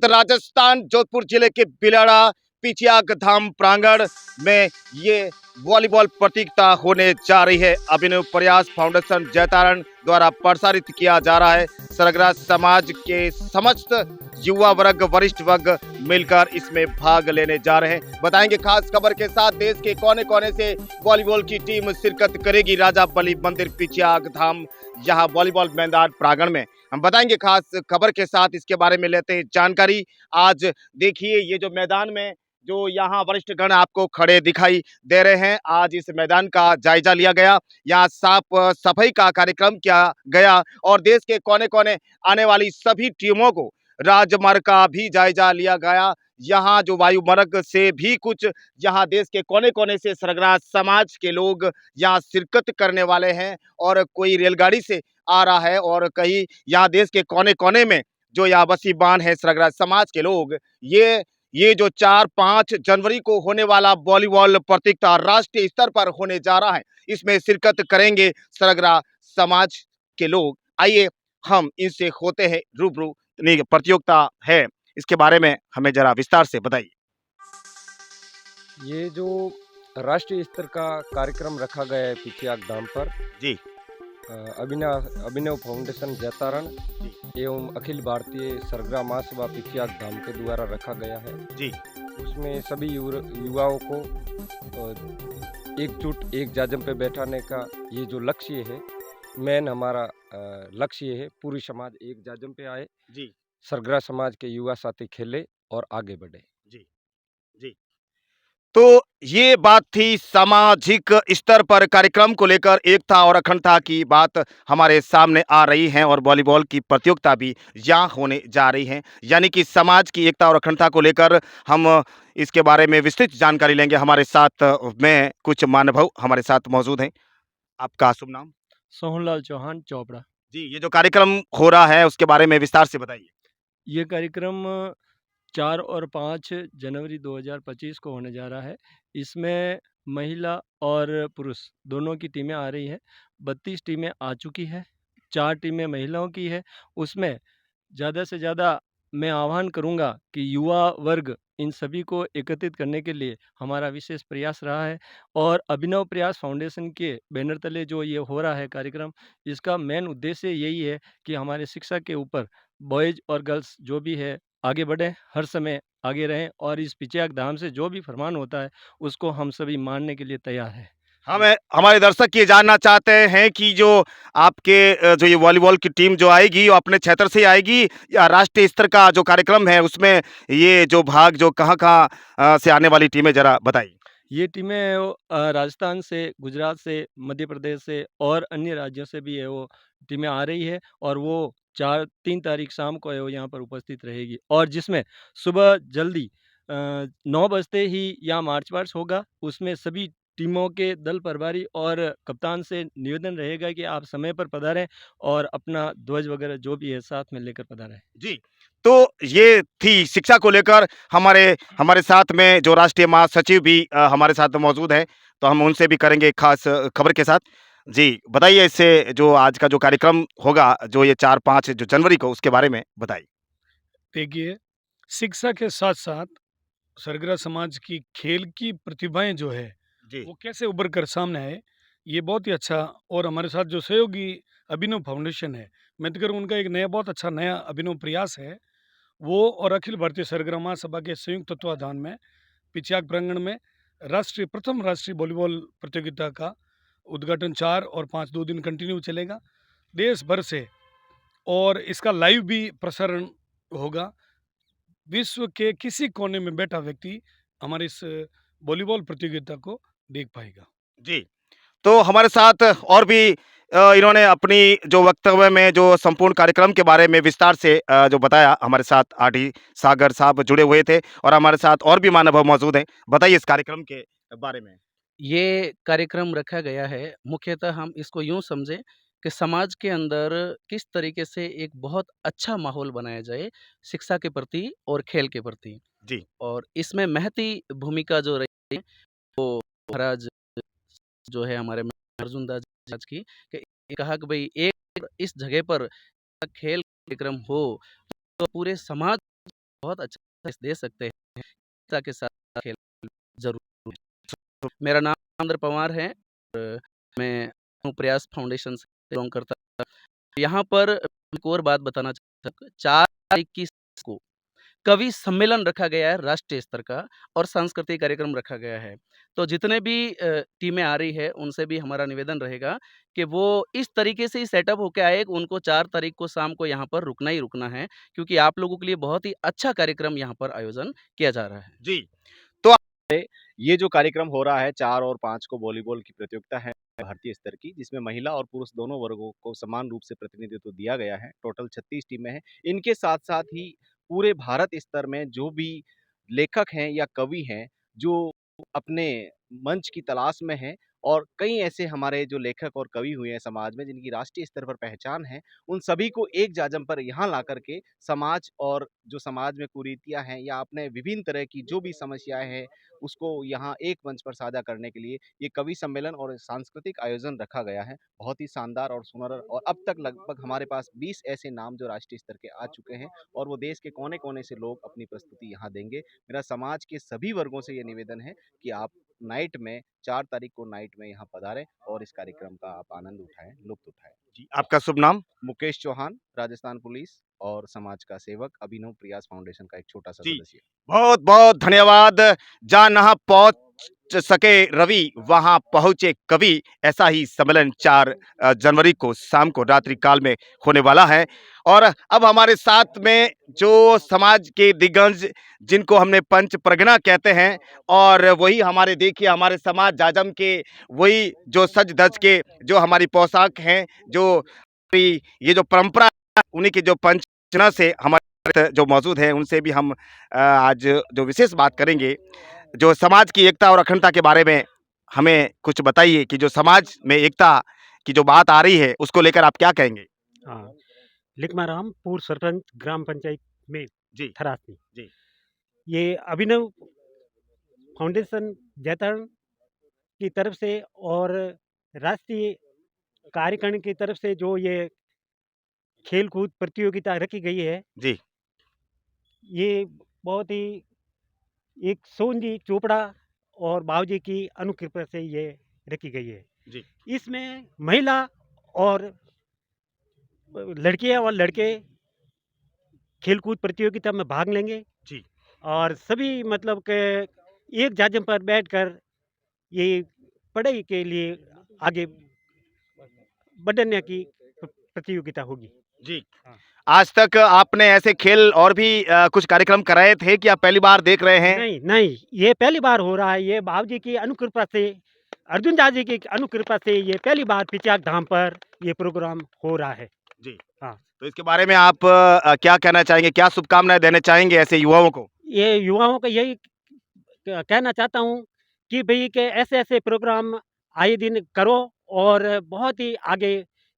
राजस्थान जोधपुर जिले के बिलाड़ा पिचियाग धाम प्रांगण में ये वॉलीबॉल प्रतियोगिता होने जा रही है। अभिनव प्रयास फाउंडेशन जैतारण द्वारा प्रसारित किया जा रहा है। सरगरा समाज के समस्त युवा वर्ग वरिष्ठ वर्ग मिलकर इसमें भाग लेने जा रहे हैं। बताएंगे खास खबर के साथ देश के कोने कोने से वॉलीबॉल की टीम शिरकत करेगी राजा बली मंदिर पिचियाग धाम यहाँ वॉलीबॉल मैदान प्रांगण में। हम बताएंगे खास खबर के साथ इसके बारे में लेते हैं जानकारी। आज देखिए ये जो मैदान में जो यहाँ वरिष्ठ गण आपको खड़े दिखाई दे रहे हैं, आज इस मैदान का जायजा लिया गया। यहाँ साफ सफाई का कार्यक्रम किया गया और देश के कोने कोने आने वाली सभी टीमों को राजमार्ग का भी जायजा लिया गया। यहाँ जो वायुमार्ग से भी कुछ यहाँ देश के कोने कोने से सरगरा समाज के लोग यहाँ शिरकत करने वाले हैं और कोई रेलगाड़ी से आ रहा है और कहीं यहाँ देश के कोने कोने में जो यहाँ बसीबान है सरगरा समाज के लोग ये जो 4-5 जनवरी को होने वाला वॉलीबॉल प्रतियोगिता राष्ट्रीय स्तर पर होने जा रहा है, इसमें शिरकत करेंगे सरगरा समाज के लोग। आइए हम इनसे होते हैं रूबरू। प्रतियोगिता है, इसके बारे में हमें जरा विस्तार से बताइए। ये जो राष्ट्रीय स्तर का कार्यक्रम रखा गया है पिचियाग धाम पर जी अभिनव फाउंडेशन जैतारण एवं अखिल भारतीय सरगरा महासभा पिचियाग धाम के द्वारा रखा गया है जी। उसमें सभी युवाओं को एकजुट एक जाजम पे बैठाने का ये जो लक्ष्य है, मेन हमारा लक्ष्य है पूरी समाज एक जाजम पे आए जी। सरगरा समाज के युवा साथी खेले और आगे बढ़े। जी जी। तो ये बात थी सामाजिक स्तर पर कार्यक्रम को लेकर एकता और अखंडता की बात हमारे सामने आ रही है और वॉलीबॉल की प्रतियोगिता भी यहाँ होने जा रही है, यानी कि समाज की एकता और अखंडता को लेकर हम इसके बारे में विस्तृत जानकारी लेंगे। हमारे साथ में कुछ महानुभाव हमारे साथ मौजूद हैं। आपका शुभ नाम? सोहनलाल चौहान चोपड़ा। जी, ये जो कार्यक्रम हो रहा है उसके बारे में विस्तार से बताइए। ये कार्यक्रम 4 और 5 जनवरी 2025 को होने जा रहा है। इसमें महिला और पुरुष दोनों की टीमें आ रही हैं। 32 टीमें आ चुकी हैं, 4 टीमें महिलाओं की है। उसमें ज़्यादा से ज़्यादा मैं आह्वान करूंगा कि युवा वर्ग इन सभी को एकत्रित करने के लिए हमारा विशेष प्रयास रहा है और अभिनव प्रयास फाउंडेशन के बैनर तले जो ये हो रहा है कार्यक्रम, इसका मेन उद्देश्य यही है कि हमारे शिक्षा के ऊपर बॉयज़ और गर्ल्स जो भी है आगे बढ़ें, हर समय आगे रहें और इस पिचियाग धाम से जो भी फरमान होता है उसको हम सभी मानने के लिए तैयार हैं। हमारे दर्शक ये जानना चाहते हैं कि जो आपके जो ये वॉलीबॉल की टीम जो आएगी वो अपने क्षेत्र से आएगी या राष्ट्रीय स्तर का जो कार्यक्रम है उसमें ये जो भाग जो कहाँ से आने वाली टीमें जरा बताइए। ये टीमें राजस्थान से, गुजरात से, मध्य प्रदेश से और अन्य राज्यों से भी है वो टीमें आ रही है और वो 3 तारीख शाम को है वो यहाँ पर उपस्थित रहेगी और जिसमें सुबह जल्दी 9 बजते ही यहाँ मार्च पास्ट होगा। उसमें सभी टीमों के दल प्रभारी और कप्तान से निवेदन रहेगा कि आप समय पर पधारें और अपना ध्वज वगैरह जो भी है साथ में लेकर पधारें। जी, तो ये थी शिक्षा को लेकर हमारे हमारे साथ में जो राष्ट्रीय महासचिव भी हमारे साथ मौजूद हैं, तो हम उनसे भी करेंगे खास खबर के साथ। जी, बताइए इससे जो आज का जो कार्यक्रम होगा जो ये 4-5 जो जनवरी को उसके बारे में बताइए। देखिए, शिक्षा के साथ-साथ सरगरा समाज की खेल की प्रतिभाएँ जो है, जी। वो कैसे उभर कर सामने आए, ये बहुत ही अच्छा। और हमारे साथ जो सहयोगी अभिनव फाउंडेशन है, मैं तो कहूँ उनका एक नया बहुत अच्छा नया अभिनव प्रयास है। वो और अखिल भारतीय सरगरा महासभा के संयुक्त तत्वाधान में पिचियाग प्रांगण में प्रथम राष्ट्रीय वॉलीबॉल प्रतियोगिता का उद्घाटन 4 और 5 2 दिन कंटिन्यू चलेगा, देश भर से। और इसका लाइव भी प्रसारण होगा। विश्व के किसी कोने में बैठा व्यक्ति हमारे इस वॉलीबॉल प्रतियोगिता को देख पाएगा। जी, तो हमारे साथ और भी इन्होंने अपनी जो वक्तव्य में जो संपूर्ण कार्यक्रम के बारे में विस्तार से जो बताया, हमारे साथ आरडी सागर साहब जुड़े हुए थे और हमारे साथ और भी महानुभाव मौजूद हैं। बताइए इस कार्यक्रम के बारे में। ये कार्यक्रम रखा गया है, मुख्यतः हम इसको यूँ समझें कि समाज के अंदर किस तरीके से एक बहुत अच्छा माहौल बनाया जाए शिक्षा के प्रति और खेल के प्रति। जी। और इसमें महती भूमिका जो रही है वो महाराज जो है हमारे अर्जुन दास जी की, कि कहा कि भाई एक इस जगह पर खेल कार्यक्रम हो तो पूरे समाज बहुत अच्छा दे सकते हैं, एकता के साथ खेल ज़रूर है। मेरा नाम चंद्र पवार है और मैं प्रयास फाउंडेशन से बिलॉन्ग करता हूँ। यहाँ पर एक और बात बताना चाहता हूँ, 4 तारीख को कवि सम्मेलन रखा गया है राष्ट्रीय स्तर का और सांस्कृतिक कार्यक्रम रखा गया है। तो जितने भी टीमें आ रही है उनसे भी हमारा निवेदन रहेगा कि वो इस तरीके से ही सेटअप होके आए कि उनको 4 तारीख को शाम को यहाँ पर रुकना ही रुकना है, क्योंकि आप लोगों के लिए बहुत ही अच्छा कार्यक्रम यहाँ पर आयोजन किया जा रहा है। जी। तो ये जो कार्यक्रम हो रहा है 4 और 5 को वॉलीबॉल की प्रतियोगिता है भारतीय स्तर की, जिसमें महिला और पुरुष दोनों वर्गों को समान रूप से प्रतिनिधित्व दिया गया है। टोटल 36 टीमें हैं। इनके साथ-साथ ही पूरे भारत स्तर में जो भी लेखक हैं या कवि हैं, जो अपने मंच की तलाश में हैं और कई ऐसे हमारे जो लेखक और कवि हुए हैं समाज में जिनकी राष्ट्रीय स्तर पर पहचान है, उन सभी को एक जाजम पर यहाँ ला कर के समाज और जो समाज में कुरीतियाँ हैं या अपने विभिन्न तरह की जो भी समस्याएँ हैं, उसको यहाँ एक मंच पर साझा करने के लिए ये कवि सम्मेलन और सांस्कृतिक आयोजन रखा गया है। बहुत ही शानदार और सुनहरा और अब तक लगभग हमारे पास 20 ऐसे नाम जो राष्ट्रीय स्तर के आ चुके हैं और वो देश के कोने-कोने से लोग अपनी प्रस्तुति यहाँ देंगे। मेरा समाज के सभी वर्गों से ये निवेदन है कि आप नाइट में 4 तारीख को नाइट में यहाँ पधारें और इस कार्यक्रम का आप आनंद उठाएँ, लुत्फ़ उठाएँ। जी, आपका शुभ नाम? मुकेश चौहान, राजस्थान पुलिस और समाज का सेवक, अभिनव प्रयास फाउंडेशन का एक छोटा-सा जी। सदस्य। बहुत-बहुत धन्यवाद। जहाँ पहुँच सके रवि, वहाँ पहुँचे कवि। ऐसा ही सम्मेलन 4 जनवरी को शाम को रात्रि काल में होने वाला है। और अब हमारे साथ में जो समाज के दिग्गज जिनको हमने पंच प्रगना कहते हैं और वही हमारे देखिए हमारे समाज जाजम के वही जो सज-धज के जो हमारी पोशाक हैं, जो ये जो परंपरा है, उन्हीं की जो पंचना से हमारे जो मौजूद हैं उनसे भी हम आज जो विशेष बात करेंगे, जो समाज की एकता और अखंडता के बारे में हमें कुछ बताइए कि जो समाज में एकता की जो बात आ रही है, उसको लेकर आप क्या कहेंगे? हाँ, लिखमाराम पूर्व सरपंच ग्राम पंचायत में जी, थरासनी। जी। ये अभिनव फाउंडेशन जैतरण की तरफ से और राष्ट्रीय कार्यकारिणी की तरफ से जो ये खेल-कूद प्रतियोगिता रखी गई है, जी, ये बहुत ही एक सोनजी चोपड़ा और बाबूजी की अनुकृपा से ये रखी गई है। जी, इसमें महिला और लड़कियाँ और लड़के खेल-कूद प्रतियोगिता में भाग लेंगे। जी। और सभी मतलब के एक जाजम पर बैठकर ये पढ़ाई के लिए आगे बढ़ने की प्रतियोगिता होगी। जी। हाँ। आज तक आपने ऐसे खेल और भी कुछ कार्यक्रम कराए थे कि आप पहली बार देख रहे हैं? नहीं, नहीं, ये पहली बार हो रहा है। ये बाबूजी की अनुकृपा से, अर्जुन दास जी की अनुकृपा से ये पहली बार पिचाक धाम पर ये प्रोग्राम हो रहा है। जी। हाँ। तो इसके बारे में आप क्या कहना चाहेंगे? क्या शुभकामनाएँ देना चाहेंगे ऐसे युवाओं को? ये युवाओं को यही कहना चाहता हूँ कि भई के ऐसे-ऐसे प्रोग्राम आए दिन करो और बहुत ही आगे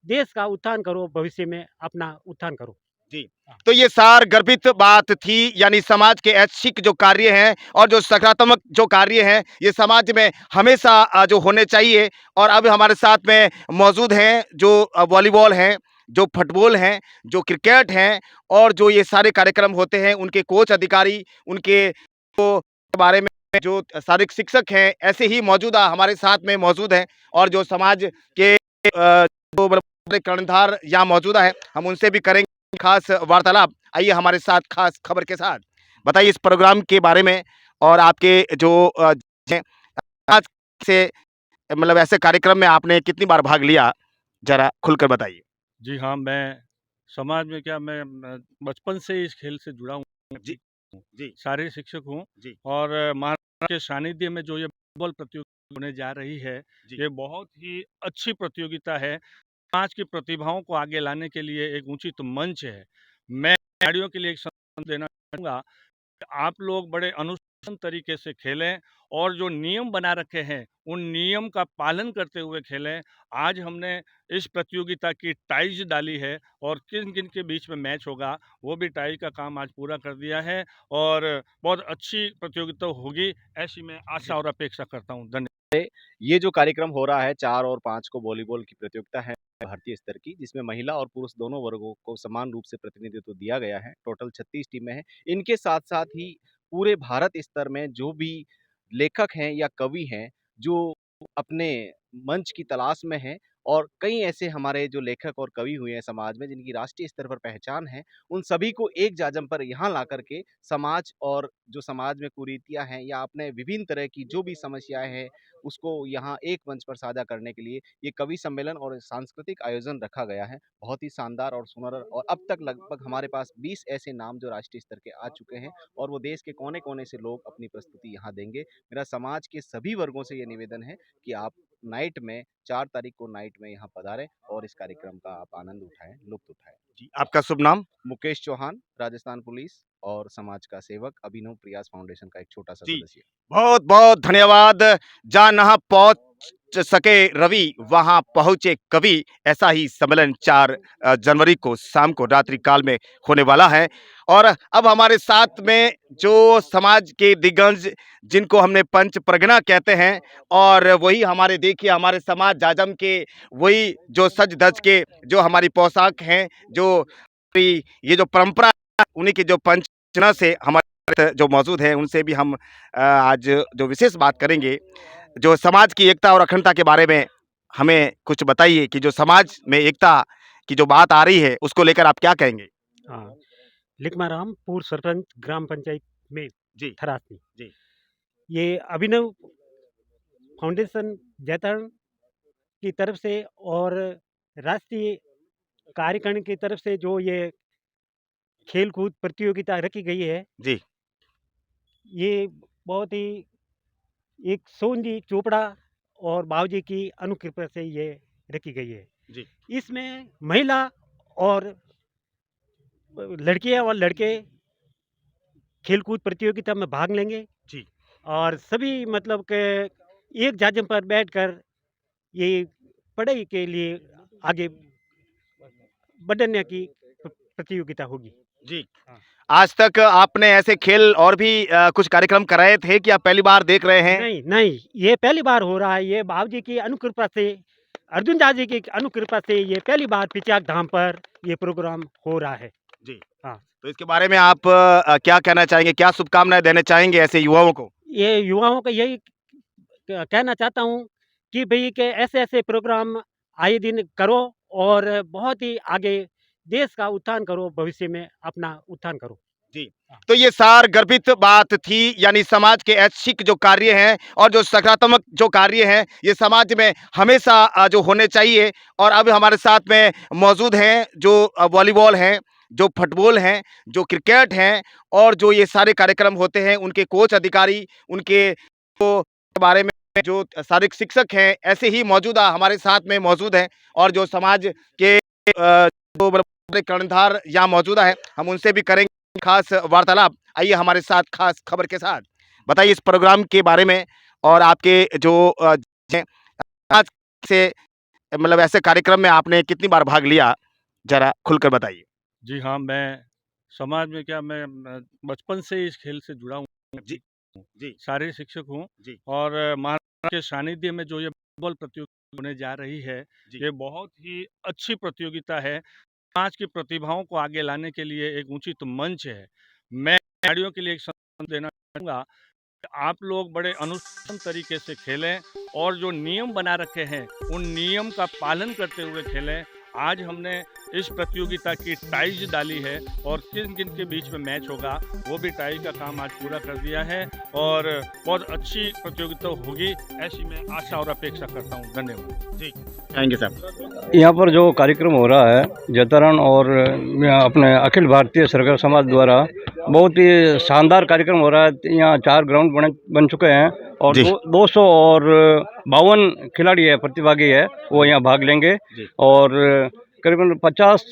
देश का उत्थान करो, भविष्य में अपना उत्थान करो। जी। तो ये सार गर्भित बात थी, यानी समाज के ऐच्छिक जो कार्य हैं और जो सकारात्मक जो कार्य हैं, ये समाज में हमेशा जो होने चाहिए। और अब हमारे साथ में मौजूद हैं जो वॉलीबॉल हैं, जो फुटबॉल हैं, जो क्रिकेट हैं और जो ये सारे कार्यक्रम होते हैं, उनके कोच अधिकारी, उनके को बारे में जो शारीरिक शिक्षक हैं, ऐसे ही मौजूदा हमारे साथ में मौजूद हैं और जो समाज के जो बड़े कर्णधार यहाँ मौजूदा हैं, हम उनसे भी करेंगे खास वार्तालाप। आइए हमारे साथ खास खबर के साथ बताइए इस प्रोग्राम के बारे में और आपके जो हैं, आज से मतलब ऐसे कार्यक्रम में आपने कितनी बार भाग लिया? ज़रा खुलकर बताइए। जी हाँ, मैं समाज में क्या मैं बचपन से इस खेल से जुड़ा हूँ। जी, जी, शारीरिक शिक्षक हूँ जी, और महाराज के सानिध्य में जो ये फुटबॉल प्रतियोगिता होने जा रही है, जी। ये बहुत ही अच्छी प्रतियोगिता है। समाज की प्रतिभाओं को आगे लाने के लिए एक उचित मंच है। मैं खिलाड़ियों के लिए एक संदेश देना चाहूँगा कि आप लोग बड़े अनुशासन तरीके से खेलें और जो नियम बना रखे हैं, उन नियम का पालन करते हुए खेलें। आज हमने इस प्रतियोगिता की टाइज डाली है और किन-किन के बीच में मैच होगा, वो भी टाई का काम आज पूरा कर दिया है और बहुत अच्छी प्रतियोगिता होगी, ऐसी मैं आशा और अपेक्षा करता हूँ। धन्यवाद। ये जो कार्यक्रम हो रहा है 4 और 5 को वॉलीबॉल की प्रतियोगिता है भारतीय स्तर की, जिसमें महिला और पुरुष दोनों वर्गों को समान रूप से प्रतिनिधित्व दिया गया है। टोटल 36 टीमें हैं। इनके साथ-साथ ही पूरे भारत स्तर में जो भी लेखक हैं या कवि हैं, जो अपने मंच की तलाश में हैं और कई ऐसे हमारे जो लेखक और कवि हुए हैं समाज में, जिनकी राष्ट्रीय स्तर पर पहचान है, उन सभी को एक जाजम पर यहाँ ला कर के समाज और जो समाज में कुरीतियाँ हैं या अपने विभिन्न तरह की जो भी समस्याएँ हैं, उसको यहाँ एक मंच पर साझा करने के लिए ये कवि सम्मेलन और सांस्कृतिक आयोजन रखा गया है। बहुत ही शानदार और सुनहरा, और अब तक लगभग हमारे पास 20 ऐसे नाम जो राष्ट्रीय स्तर के आ चुके हैं और वो देश के कोने-कोने से लोग अपनी प्रस्तुति यहाँ देंगे। मेरा समाज के सभी वर्गों से ये निवेदन है कि आप नाइट में 4 तारीख को नाइट में यहाँ पधारें और इस कार्यक्रम का आप आनंद उठाएं, लुत्फ उठाएं। जी, आपका शुभ नाम? मुकेश चौहान, राजस्थान पुलिस और समाज का सेवक, अभिनव प्रयास फाउंडेशन का एक छोटा-सा जी। सदस्य। बहुत-बहुत धन्यवाद। जहाँ पहुँच सके रवि, वहाँ पहुँचे कवि। ऐसा ही सम्मेलन 4 जनवरी को शाम को रात्रि काल में होने वाला है। और अब हमारे साथ में जो समाज के दिग्गज, जिनको हमने पंच प्रगना कहते हैं, और वही हमारे देखिए हमारे समाज जाजम के वही जो सज धज के जो हमारी पोशाक हैं, जो ये जो परंपरा, उन्हीं के जो पंचना से हमारे जो मौजूद हैं, उनसे भी हम आज जो विशेष बात करेंगे, जो समाज की एकता और अखंडता के बारे में हमें कुछ बताइए कि जो समाज में एकता की जो बात आ रही है, उसको लेकर आप क्या कहेंगे? हाँ, लिखमाराम पूर्व सरपंच ग्राम पंचायत में जी। थरासनी। जी। ये अभिनव फाउंडेशन जैतारण की तरफ से और राष्ट्रीय कार्यकारिणी की तरफ से जो ये खेल-कूद प्रतियोगिता रखी गई है, जी। ये बहुत ही एक सोनजी चोपड़ा और बाबूजी की अनुकृपा से ये रखी गई है। जी। इसमें महिला और लड़कियां और लड़के खेल-कूद प्रतियोगिता में भाग लेंगे। जी। और सभी मतलब के एक जाजम पर बैठकर ये पढ़ाई के लिए आगे बढ़ने की प्रतियोगिता होगी। जी। हाँ। आज तक आपने ऐसे खेल और भी कुछ कार्यक्रम कराए थे कि आप पहली बार देख रहे हैं? नहीं, नहीं, ये पहली बार हो रहा है। ये बाबूजी की अनुकृपा से, अर्जुन दास जी की अनुकृपा से ये पहली बार पिचियाक धाम पर ये प्रोग्राम हो रहा है। जी। हाँ। तो इसके बारे में आप क्या कहना चाहेंगे? क्या शुभकामनाएँ देना चाहेंगे ऐसे युवाओं को? ये युवाओं को यही कहना चाहता हूँ कि भई के ऐसे-ऐसे प्रोग्राम आए दिन करो और बहुत ही आगे देश का उत्थान करो, भविष्य में अपना उत्थान करो। जी। तो ये सार गर्भित बात थी, यानी समाज के ऐच्छिक जो कार्य हैं और जो सकारात्मक जो कार्य हैं, ये समाज में हमेशा जो होने चाहिए। और अब हमारे साथ में मौजूद हैं जो वॉलीबॉल हैं, जो फुटबॉल हैं, जो क्रिकेट हैं, और जो ये सारे कार्यक्रम होते हैं, उनके कोच अधिकारी, उनके तो बारे में जो शारीरिक शिक्षक हैं, ऐसे ही मौजूदा हमारे साथ में मौजूद हैं। और जो समाज के जो बड़े कर्णधार यहाँ मौजूदा है, हम उनसे भी करेंगे खास वार्तालाप। आइए हमारे साथ खास खबर के साथ बताइए इस प्रोग्राम के बारे में, और आपके जो आज से मतलब ऐसे कार्यक्रम में आपने कितनी बार भाग लिया, जरा खुलकर बताइए। जी हाँ, मैं समाज में क्या मैं बचपन से इस खेल से जुड़ा हूँ। जी। जी। शारीरिक शिक्षक हूँ। जी। और महाराज के सानिध्य में जो ये फुटबॉल प्रतियोगिता होने जा रही है, जी। ये बहुत ही अच्छी प्रतियोगिता है। समाज की प्रतिभाओं को आगे लाने के लिए एक उचित मंच है। मैं खिलाड़ियों के लिए एक संदेश देना चाहूँगा कि आप लोग बड़े अनुशासन तरीके से खेलें और जो नियम बना रखे हैं, उन नियम का पालन करते हुए खेलें। आज हमने इस प्रतियोगिता की टाइज डाली है और किन-किन के बीच में मैच होगा, वो भी टाइज का काम आज पूरा कर दिया है और बहुत अच्छी प्रतियोगिता होगी, ऐसी मैं आशा और अपेक्षा करता हूँ। धन्यवाद। जी, थैंक यू सर। यहाँ पर जो कार्यक्रम हो रहा है जैतारण और अपने अखिल भारतीय सरकार समाज द्वारा, बहुत ही शानदार कार्यक्रम हो रहा है। यहाँ 4 ग्राउंड बन चुके हैं और जी। 252 खिलाड़ी है, प्रतिभागी है, वो यहाँ भाग लेंगे। जी। और करीबन 50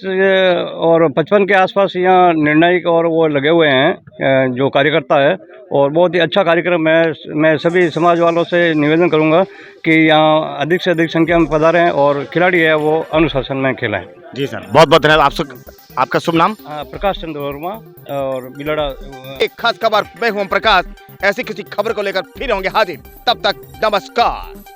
और 55 के आसपास यहाँ निर्णायक और वो लगे हुए हैं जो कार्यकर्ता है, और बहुत ही अच्छा कार्यक्रम है। मैं सभी समाज वालों से निवेदन करूंगा कि यहाँ अधिक से अधिक संख्या में पधारें और खिलाड़ी है वो अनुशासन में खेलें। जी सर, बहुत बहुत धन्यवाद। आपका शुभ नाम? प्रकाश चंद्र वर्मा और बिलड़ा। एक खास खबर, मैं हूं प्रकाश। ऐसी किसी खबर को लेकर फिर होंगे हाजिर, तब तक नमस्कार।